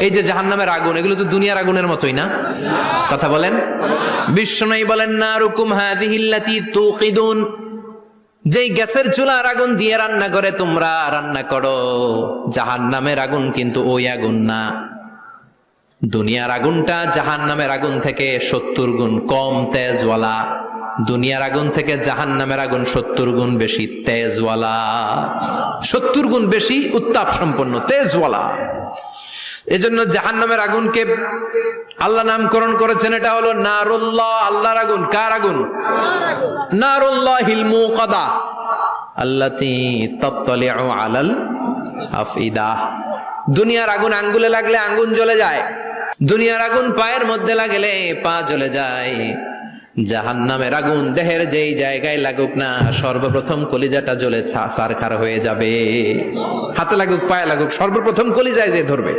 এই যে জাহান্নামের আগুন, এগুলো তো দুনিয়ার আগুনের মতোই না? কথা বলেন। বিষ্ণু বলেন নারুকুম হাযিহিল্লাতী তুকিদুন, যেই গ্যাসের চুলার আগুন দিয়ে রান্না করে তোমরা রান্না করো, জাহান্নামের আগুন কিন্তু ওই আগুন না। দুনিয়ার আগুনটা জাহান্নামের আগুন থেকে 70 গুণ কম তেজওয়ালা। দুনিয়ার আগুন থেকে জাহান্নামের আগুন 70 গুণ বেশি তেজওয়ালা, 70 গুণ বেশি উত্তাপ সম্পন্ন তেজওয়ালা। এজন্য জাহান্নামের আগুনকে আল্লাহ নামকরণ করেছেন, এটা হলো নারুল্লাহ, আল্লাহর আগুন। কার আগুন? নারুল্লাহিল মুকাদা আল্লাতী তাত্তালিউ আলাল আফইদা। দুনিয়ার আগুন আঙ্গুলে লাগলে আঙ্গুল জ্বলে যায়, দুনিয়ার আগুন পায়ের মধ্যে লাগলে পা জ্বলে যায়। জাহান্নামের আগুন দেহের যেই জায়গায় লাগুক না, সর্বপ্রথম কলিজাটা জ্বলে ছারখার হয়ে যাবে। হাতে লাগুক পায়ে লাগুক, সর্বপ্রথম কলিজায় যে ধরবে।